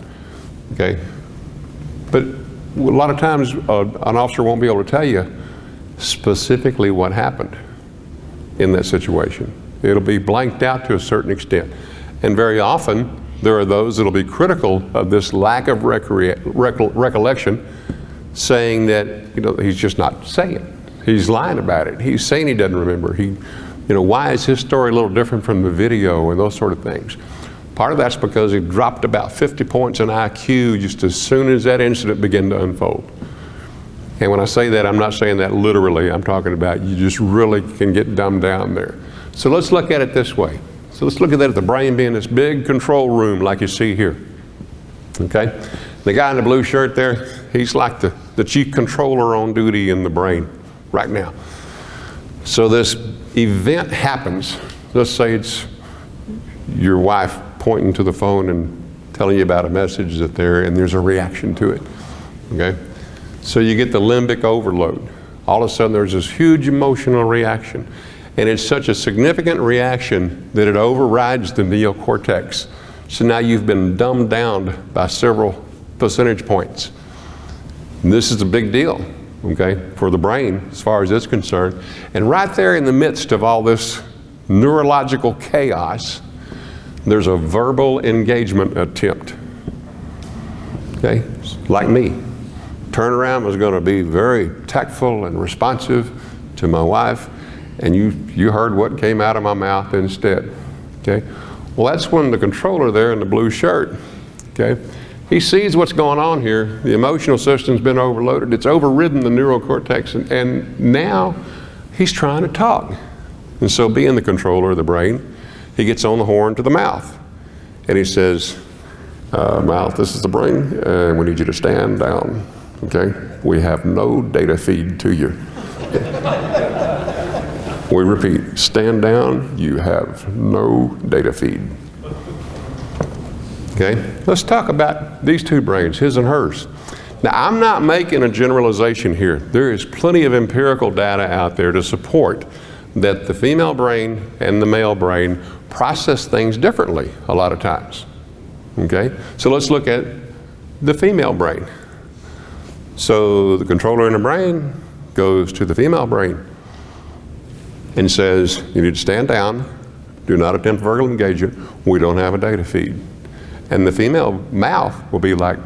Okay, but a lot of times an officer won't be able to tell you specifically what happened in that situation. It'll be blanked out to a certain extent, and very often there are those that'll be critical of this lack of recollection, saying that he's just not saying. He's lying about it. He's saying he doesn't remember. Why is his story a little different from the video and those sort of things? Part of that's because he dropped about 50 points in IQ just as soon as that incident began to unfold. And when I say that, I'm not saying that literally. I'm talking about you just really can get dumbed down there. So let's look at it this way. So let's look at that at the brain being this big control room like you see here. Okay? The guy in the blue shirt there, he's like the chief controller on duty in the brain right now. So this event happens. Let's say it's your wife pointing to the phone and telling you about a message and there's a reaction to it. Okay? So you get the limbic overload. All of a sudden there's this huge emotional reaction. And it's such a significant reaction that it overrides the neocortex. So now you've been dumbed down by several percentage points. And this is a big deal, okay, for the brain as far as it's concerned. And right there in the midst of all this neurological chaos, there's a verbal engagement attempt. Okay, like me. Turnaround was going to be very tactful and responsive to my wife, and you heard what came out of my mouth instead. Okay, well, that's when the controller there in the blue shirt, okay, he sees what's going on here. The emotional system's been overloaded. It's overridden the neural cortex, and now he's trying to talk. And so, being the controller of the brain, he gets on the horn to the mouth, and he says, "Mouth, this is the brain, and we need you to stand down." Okay, we have no data feed to you. We repeat, stand down, you have no data feed. Okay, let's talk about these two brains, his and hers. Now, I'm not making a generalization here. There is plenty of empirical data out there to support that the female brain and the male brain process things differently a lot of times. Okay, so let's look at the female brain. So the controller in the brain goes to the female brain and says, you need to stand down, do not attempt verbal engagement, we don't have a data feed. And the female mouth will be like,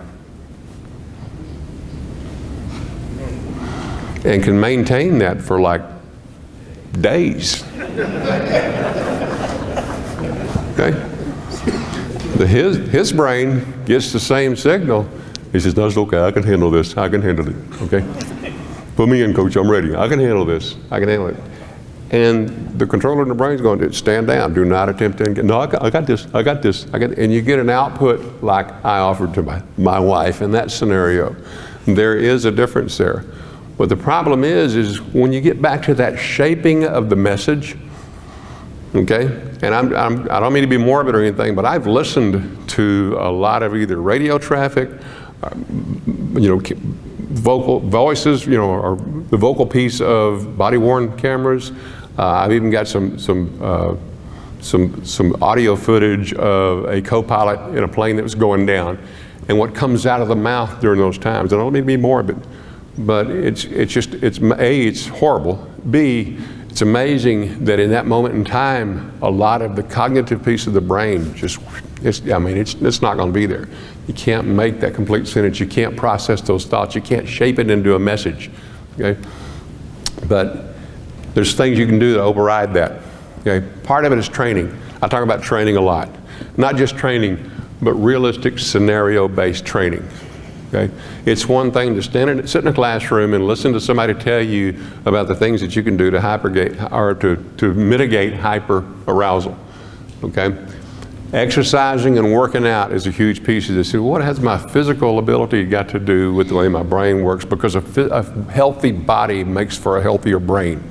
and can maintain that for like days. Okay? His brain gets the same signal. He says, no, it's okay, I can handle this, I can handle it, okay? Put me in, coach, I'm ready, I can handle this, I can handle it. And the controller in the brain is going to stand down, do not attempt to engage. No, I got this, and you get an output like I offered to my wife in that scenario. There is a difference there. But the problem is when you get back to that shaping of the message, okay? And I don't mean to be morbid or anything, but I've listened to a lot of either radio traffic, vocal voices, or the vocal piece of body-worn cameras. I've even got some some audio footage of a co-pilot in a plane that was going down, and what comes out of the mouth during those times. I don't mean to be morbid, but it's A, it's horrible. B, it's amazing that in that moment in time, a lot of the cognitive piece of the brain it's not going to be there. You can't make that complete sentence. You can't process those thoughts. You can't shape it into a message. Okay, but there's things you can do to override that. Okay, part of it is training. I talk about training a lot. Not just training, but realistic scenario-based training. Okay, it's one thing to sit in a classroom and listen to somebody tell you about the things that you can do to mitigate hyper-arousal. Okay, exercising and working out is a huge piece of this. So what has my physical ability got to do with the way my brain works? Because a healthy body makes for a healthier brain.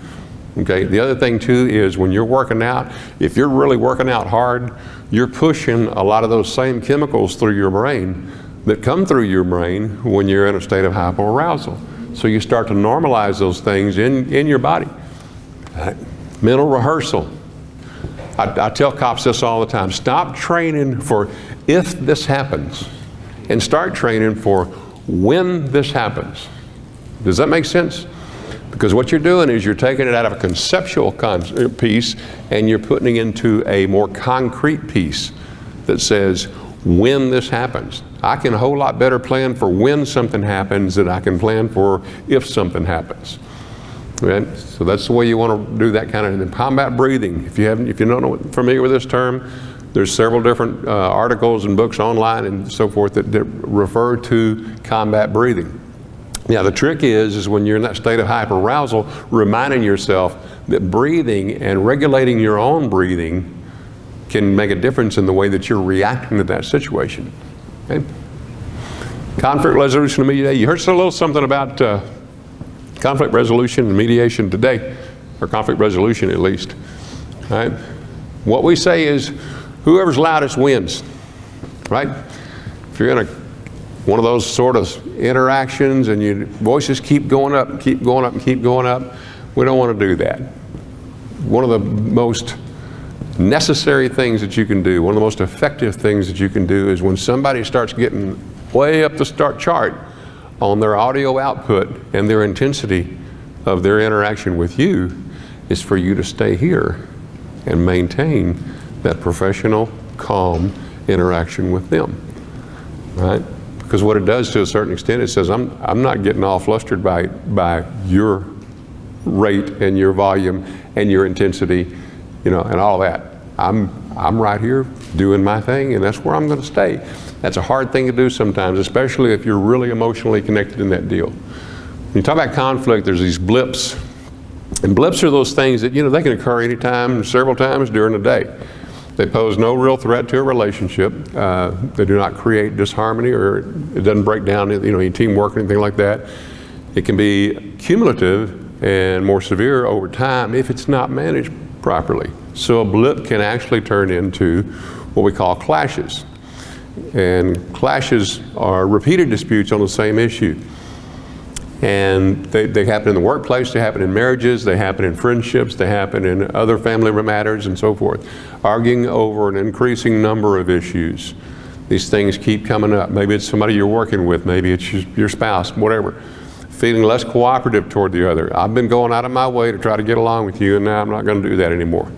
Okay, the other thing too is when you're working out, if you're really working out hard, you're pushing a lot of those same chemicals through your brain that come through your brain when you're in a state of hyperarousal. So you start to normalize those things in your body. Right. Mental rehearsal. I tell cops this all the time. Stop training for if this happens and start training for when this happens. Does that make sense? Because what you're doing is you're taking it out of a conceptual piece and you're putting it into a more concrete piece that says when this happens. I can a whole lot better plan for when something happens than I can plan for if something happens. Right? So that's the way you want to do that kind of thing. Combat breathing. If you're not familiar with this term, there's several different articles and books online and so forth that refer to combat breathing. Now the trick is when you're in that state of hyperarousal, reminding yourself that breathing and regulating your own breathing can make a difference in the way that you're reacting to that situation. Okay? Conflict resolution and mediation. You heard a little something about conflict resolution and mediation today, or conflict resolution at least. All right? What we say is whoever's loudest wins, right? If you're in one of those sort of interactions and your voices keep going up and keep going up and keep going up, we don't want to do that. One of the most necessary things that you can do, one of the most effective things that you can do is when somebody starts getting way up the start chart on their audio output and their intensity of their interaction with you, is for you to stay here and maintain that professional, calm interaction with them, right? Because what it does to a certain extent, it says, I'm not getting all flustered by your rate and your volume and your intensity, and all that. I'm right here doing my thing, and that's where I'm going to stay. That's a hard thing to do sometimes, especially if you're really emotionally connected in that deal. When you talk about conflict, there's these blips. And blips are those things that, they can occur anytime, several times during the day. They pose no real threat to a relationship. They do not create disharmony, or it doesn't break down any teamwork or anything like that. It can be cumulative and more severe over time if it's not managed properly. So a blip can actually turn into what we call clashes. And clashes are repeated disputes on the same issue. And they happen in the workplace, they happen in marriages, they happen in friendships, they happen in other family matters and so forth. Arguing over an increasing number of issues. These things keep coming up. Maybe it's somebody you're working with, maybe it's your spouse, whatever. Feeling less cooperative toward the other. I've been going out of my way to try to get along with you, and now I'm not going to do that anymore.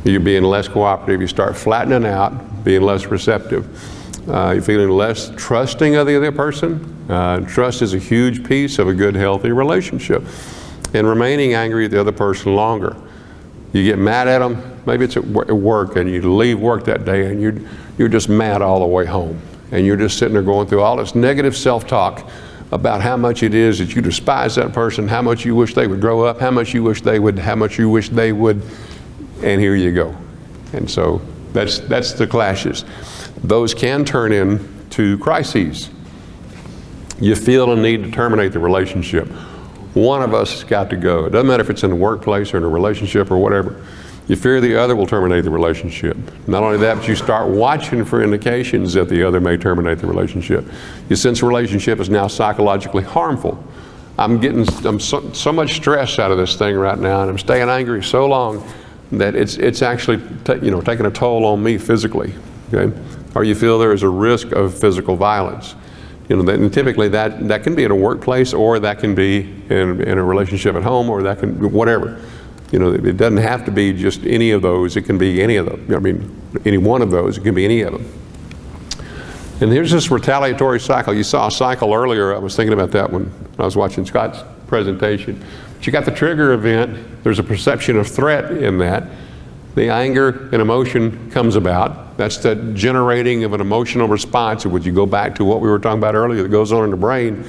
You're being less cooperative, you start flattening out, being less receptive. You're feeling less trusting of the other person. Trust is a huge piece of a good, healthy relationship. And remaining angry at the other person longer. You get mad at them, maybe it's at work, and you leave work that day and you're just mad all the way home. And you're just sitting there going through all this negative self-talk about how much it is that you despise that person, how much you wish they would grow up, how much you wish they would, and here you go. And so that's the clashes. Those can turn into crises. You feel a need to terminate the relationship. One of us has got to go. It doesn't matter if it's in the workplace or in a relationship or whatever. You fear the other will terminate the relationship. Not only that, but you start watching for indications that the other may terminate the relationship. You sense the relationship is now psychologically harmful. I'm getting so much stress out of this thing right now, and I'm staying angry so long that it's actually taking a toll on me physically, okay? Or you feel there is a risk of physical violence. And typically that can be in a workplace, or that can be in a relationship at home, or that can be whatever. It doesn't have to be just any of those. It can be any of them. Any one of those. It can be any of them. And here's this retaliatory cycle. You saw a cycle earlier. I was thinking about that when I was watching Scott's presentation. But you got the trigger event. There's a perception of threat in that. The anger and emotion comes about. That's the generating of an emotional response, which you go back to what we were talking about earlier that goes on in the brain,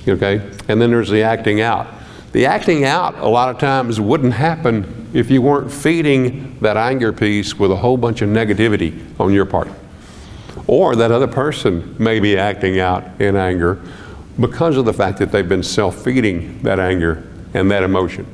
okay? And then there's the acting out. The acting out a lot of times wouldn't happen if you weren't feeding that anger piece with a whole bunch of negativity on your part. Or that other person may be acting out in anger because of the fact that they've been self-feeding that anger and that emotion.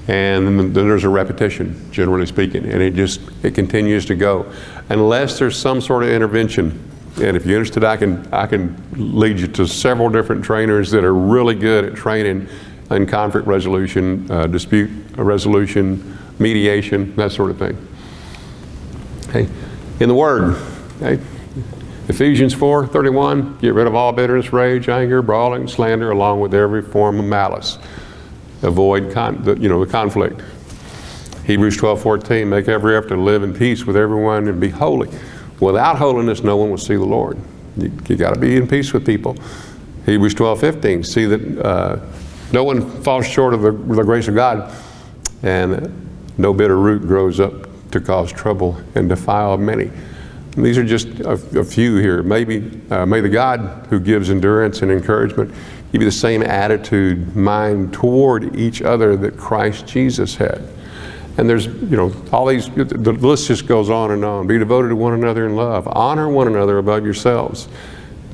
And then there's a repetition, generally speaking, and it continues to go. Unless there's some sort of intervention. And if you're interested, I can lead you to several different trainers that are really good at training in conflict resolution, dispute resolution, mediation, that sort of thing. Okay. In the Word, okay. Ephesians 4:31, get rid of all bitterness, rage, anger, brawling, slander, along with every form of malice. Avoid the conflict. Hebrews 12:14, make every effort to live in peace with everyone and be holy. Without holiness, no one will see the Lord. You got to be in peace with people. Hebrews 12:15, see that no one falls short of the grace of God, and no bitter root grows up to cause trouble and defile many. And these are just a few here. May the God who gives endurance and encouragement give you the same attitude, mind toward each other that Christ Jesus had. And there's, all these, the list just goes on and on. Be devoted to one another in love. Honor one another above yourselves.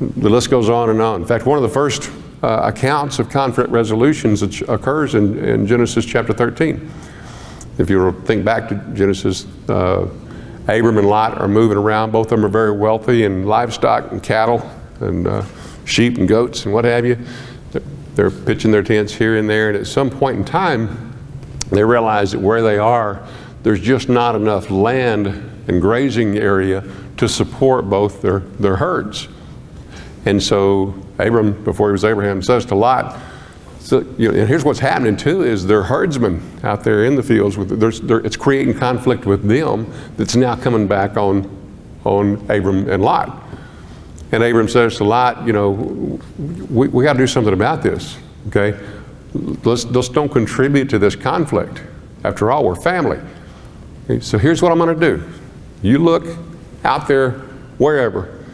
The list goes on and on. In fact, one of the first accounts of conflict resolutions occurs in Genesis chapter 13. If you think back to Genesis, Abram and Lot are moving around. Both of them are very wealthy in livestock and cattle and sheep and goats and what have you. They're pitching their tents here and there, and at some point in time, they realize that where they are, there's just not enough land and grazing area to support both their herds. And so Abram, before he was Abraham, says to Lot, and here's what's happening too, is they're herdsmen out there in the fields. It's creating conflict with them that's now coming back on Abram and Lot. And Abram says to Lot, we got to do something about this, okay? Let's don't contribute to this conflict. After all, we're family. Okay, so here's what I'm going to do. You look out there wherever,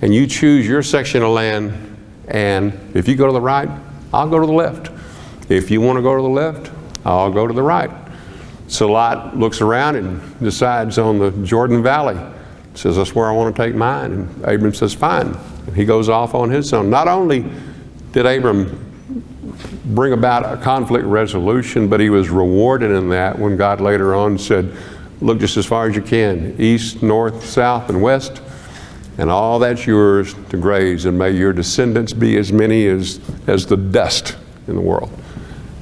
and you choose your section of land, and if you go to the right, I'll go to the left. If you want to go to the left, I'll go to the right. So Lot looks around and decides on the Jordan Valley. Says, that's where I want to take mine. And Abram says, fine. And he goes off on his own. Not only did Abram bring about a conflict resolution, but he was rewarded in that when God later on said, look just as far as you can, east, north, south, and west, and all that's yours to graze, and may your descendants be as many as the dust in the world.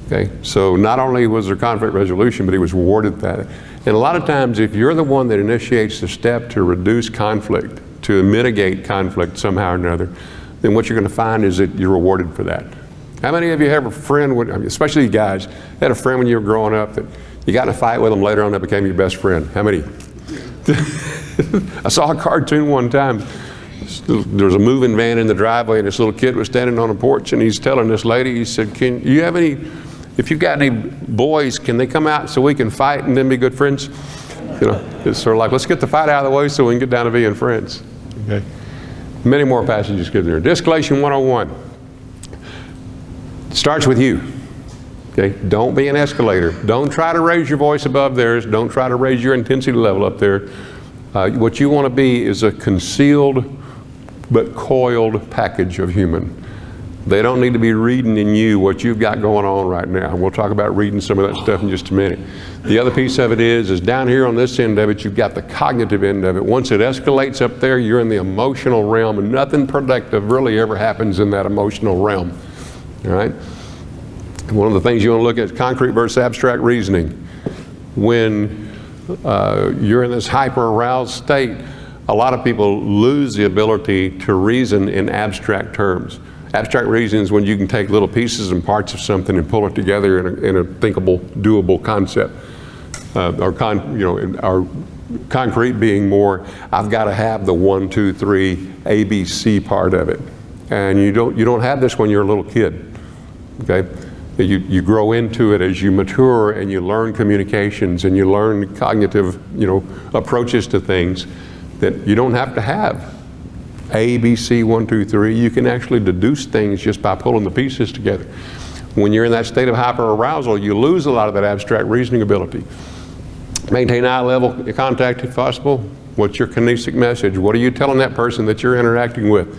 Okay, so not only was there conflict resolution, but he was rewarded that. And a lot of times, if you're the one that initiates the step to reduce conflict, to mitigate conflict somehow or another, then what you're going to find is that you're rewarded for that. How many of you have a friend, especially you guys, had a friend when you were growing up that you got in a fight with them, later on that became your best friend? How many? I saw a cartoon one time. There was a moving van in the driveway, and this little kid was standing on a porch, and he's telling this lady, he said, if you've got any boys, can they come out so we can fight and then be good friends? It's sort of like, let's get the fight out of the way so we can get down to being friends. Okay. Many more passages given there. De-escalation 101. It starts with you. Okay. Don't be an escalator. Don't try to raise your voice above theirs. Don't try to raise your intensity level up there. What you want to be is a concealed but coiled package of human. They don't need to be reading in you what you've got going on right now. And we'll talk about reading some of that stuff in just a minute. The other piece of it is down here on this end of it, you've got the cognitive end of it. Once it escalates up there, you're in the emotional realm, and nothing productive really ever happens in that emotional realm. All right? One of the things you want to look at is concrete versus abstract reasoning. when you're in this hyper-aroused state, a lot of people lose the ability to reason in abstract terms. Abstract reasoning is when you can take little pieces and parts of something and pull it together in a thinkable, doable concept. Or concrete being more, I've got to have the 1, 2, 3, ABC part of it. And you don't have this when you're a little kid, okay? You grow into it as you mature and you learn communications and you learn cognitive, approaches to things that you don't have to have A, B, C, 1, 2, 3. You can actually deduce things just by pulling the pieces together. When you're in that state of hyperarousal, you lose a lot of that abstract reasoning ability. Maintain eye level contact if possible. What's your kinesic message? What are you telling that person that you're interacting with?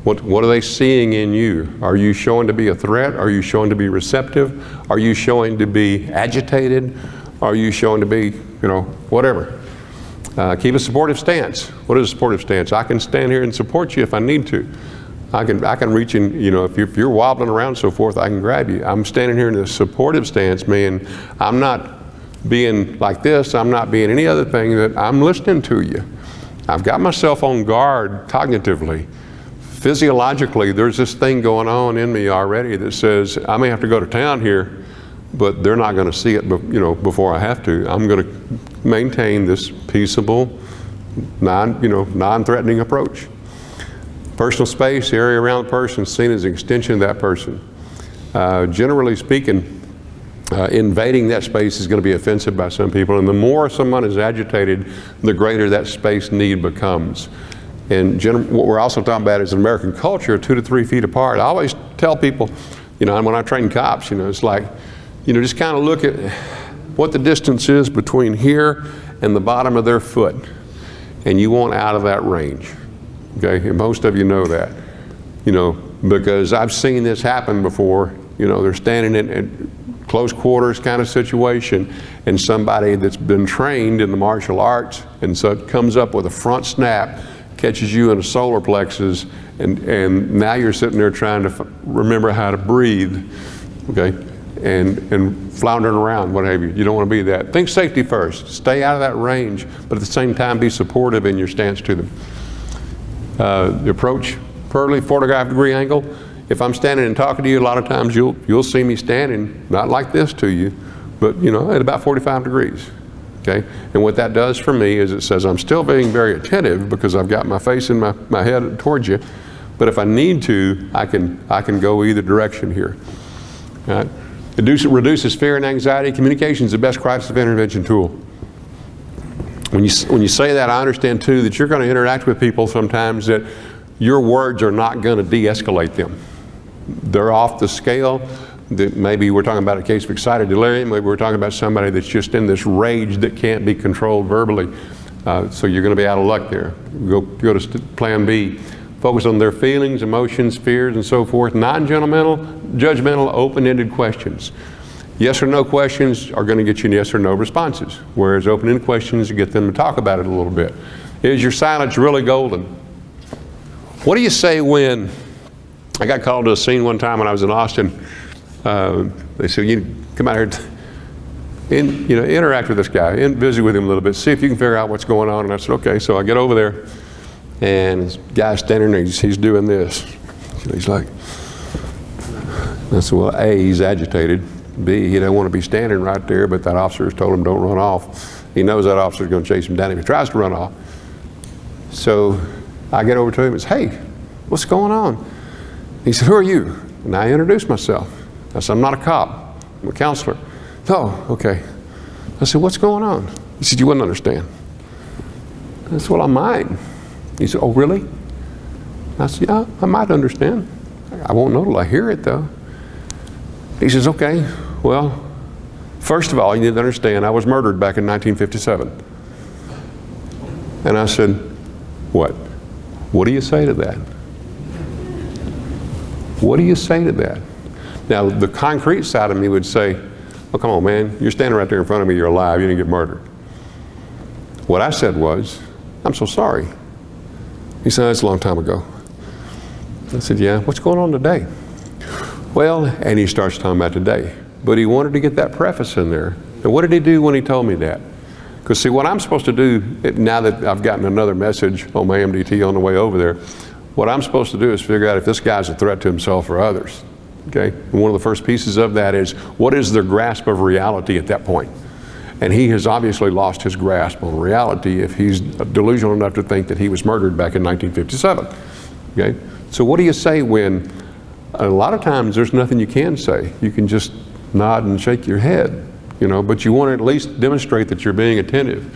What are they seeing in you? Are you showing to be a threat? Are you showing to be receptive? Are you showing to be agitated? Are you showing to be, whatever? Keep a supportive stance. What is a supportive stance? I can stand here and support you if I need to. I can reach in, if you're wobbling around so forth, I can grab you. I'm standing here in a supportive stance, meaning I'm not being like this, I'm not being any other thing, that I'm listening to you. I've got myself on guard cognitively. Physiologically, there's this thing going on in me already that says I may have to go to town here, but they're not going to see it, before I have to. I'm going to maintain this peaceable, non-threatening approach. Personal space, the area around the person is seen as an extension of that person. Generally speaking, invading that space is going to be offensive by some people, and the more someone is agitated, the greater that space need becomes. And what we're also talking about is in American culture, 2 to 3 feet apart. I always tell people, when I train cops, it's like, just kind of look at what the distance is between here and the bottom of their foot, and you want out of that range, okay? And most of you know that, because I've seen this happen before. They're standing in close quarters kind of situation, and somebody that's been trained in the martial arts, and so it comes up with a front snap, catches you in a solar plexus, and now you're sitting there trying to remember how to breathe, okay, and floundering around, what have you. You don't want to be that. Think safety first. Stay out of that range, but at the same time be supportive in your stance to them. The approach, preferably 45-degree angle. If I'm standing and talking to you, a lot of times you'll see me standing, not like this to you, but at about 45 degrees. Okay? And what that does for me is it says I'm still being very attentive because I've got my face and my head towards you, but if I need to, I can go either direction here. All right? It reduces fear and anxiety. Communication is the best crisis intervention tool. When you say that, I understand too that you're going to interact with people sometimes that your words are not going to de-escalate them. They're off the scale. Maybe we're talking about a case of excited delirium. Maybe we're talking about somebody that's just in this rage that can't be controlled verbally. So you're going to be out of luck there. Go to plan B. Focus on their feelings, emotions, fears, and so forth. Non-judgmental, open-ended questions. Yes or no questions are going to get you yes or no responses, whereas open-ended questions get them to talk about it a little bit. Is your silence really golden? What do you say when, I got called to a scene one time when I was in Austin. They said, you come out here and interact with this guy, and visit with him a little bit, see if you can figure out what's going on. And I said, okay. So I get over there, and this guy's standing there, he's doing this. He's like, I said, well, A, he's agitated. B, he doesn't want to be standing right there, but that officer has told him don't run off. He knows that officer's going to chase him down if he tries to run off. So I get over to him and say, hey, what's going on? He said, who are you? And I introduced myself. I said, I'm not a cop, I'm a counselor. Oh, okay. I said, what's going on? He said, you wouldn't understand. I said, well, I might. He said, oh, really? I said, yeah, I might understand. I won't know till I hear it, though. He says, okay, well, first of all, you need to understand, I was murdered back in 1957. And I said, what? What do you say to that? What do you say to that? Now, the concrete side of me would say, oh, come on, man, you're standing right there in front of me, you're alive, you didn't get murdered. What I said was, I'm so sorry. He said, that's a long time ago. I said, yeah, what's going on today? Well, and he starts talking about today. But he wanted to get that preface in there And what did he do when he told me that? Because see, what I'm supposed to do, now that I've gotten another message on my MDT on the way over there, what I'm supposed to do is figure out if this guy's a threat to himself or others. Okay? And one of the first pieces of that is, what is their grasp of reality at that point? And he has obviously lost his grasp on reality if he's delusional enough to think that he was murdered back in 1957. Okay? So what do you say when, a lot of times there's nothing you can say. You can just nod and shake your head, you know, but you want to at least demonstrate that you're being attentive.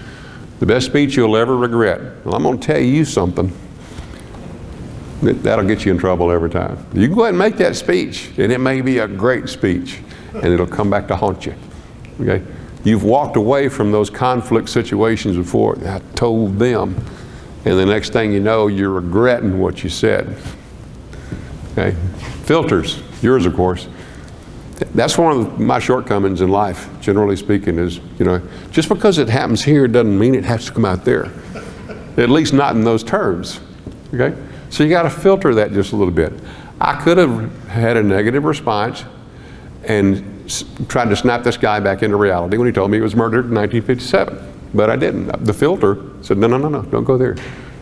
The best speech you'll ever regret. Well, I'm going to tell you something. That'll get you in trouble every time. You can go ahead and make that speech, and it may be a great speech, and it'll come back to haunt you. Okay? You've walked away from those conflict situations before. I told them, and the next thing you know, you're regretting what you said. Okay? Filters, yours of course. That's one of my shortcomings in life, generally speaking, is, you know, just because it happens here doesn't mean it has to come out there. At least not in those terms. Okay? So you got to filter that just a little bit. I could have had a negative response and tried to snap this guy back into reality when he told me he was murdered in 1957. But I didn't. The filter said, no, don't go there.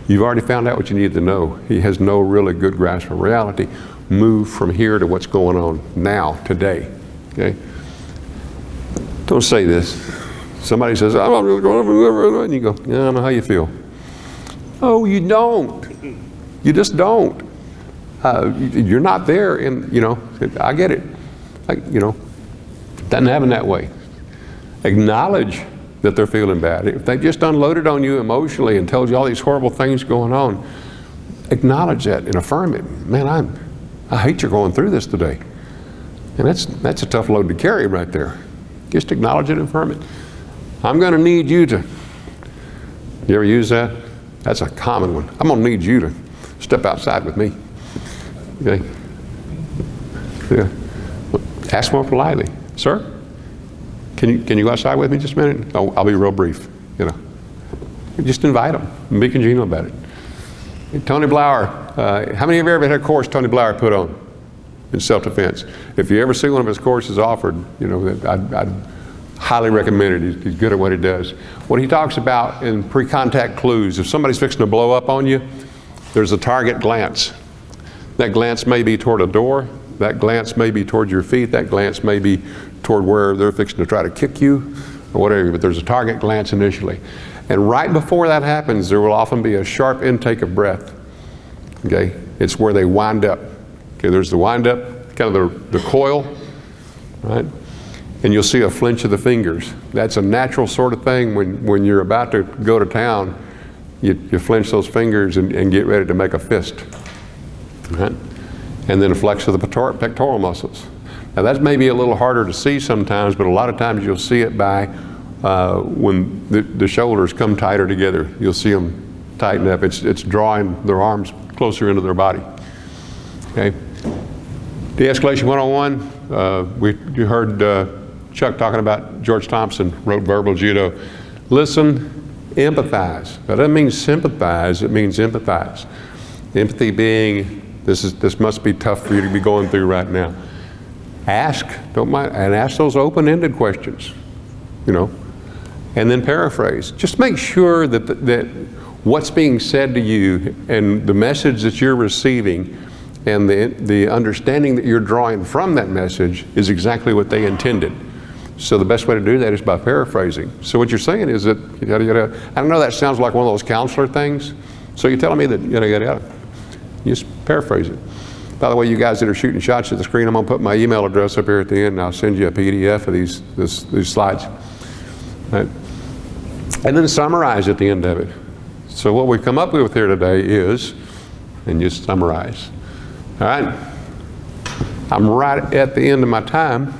You've already found out what you need to know. He has no really good grasp of reality. Move from here to what's going on now, today. Okay? Don't say this. Somebody says, I'm not really going, and you go, yeah, I don't know how you feel. Oh, you don't. You just don't. You're not there, and you know, I get it. You know, doesn't happen that way. Acknowledge that they're feeling bad. If they just unloaded on you emotionally and told you all these horrible things going on, acknowledge that and affirm it. Man, I hate you're going through this today. And that's a tough load to carry right there. Just acknowledge it and affirm it. I'm going to need you to. You ever use that? That's a common one. I'm going to need you to step outside with me. Okay? Yeah. Ask more politely. Sir, can you go outside with me just a minute? I'll be real brief. You know, just invite them and be congenial about it. Tony Blauer, how many of you ever had a course Tony Blauer put on in self-defense? If you ever see one of his courses offered, you know, I'd highly recommend it. He's good at what he does. What he talks about in pre-contact clues, if somebody's fixing to blow up on you, there's a target glance. That glance may be toward a door. That glance may be toward your feet. That glance may be toward where they're fixing to try to kick you or whatever, but there's a target glance initially. And right before that happens, there will often be a sharp intake of breath. Okay? It's where they wind up. Okay, there's the wind up, kind of the coil, right? And you'll see a flinch of the fingers. That's a natural sort of thing when you're about to go to town, you flinch those fingers and get ready to make a fist. Right? And then a flex of the pectoral muscles. Now that may be a little harder to see sometimes, but a lot of times you'll see it by when the shoulders come tighter together. You'll see them tighten up. It's drawing their arms closer into their body. Okay. De-escalation 101. You heard Chuck talking about George Thompson wrote Verbal Judo. Listen, empathize. That doesn't mean sympathize. It means empathize. Empathy being this must be tough for you to be going through right now. Ask, don't mind, and ask those open-ended questions, you know, and then paraphrase. Just make sure that what's being said to you and the message that you're receiving and the understanding that you're drawing from that message is exactly what they intended. So the best way to do that is by paraphrasing. So what you're saying is that, yada, yada. I know that sounds like one of those counselor things. So you're telling me that, yada, yada, yada. You just paraphrase it. By the way, you guys that are shooting shots at the screen, I'm going to put my email address up here at the end, and I'll send you a PDF of these slides. Right? And then summarize at the end of it. So what we've come up with here today is, and just summarize. All right? I'm right at the end of my time.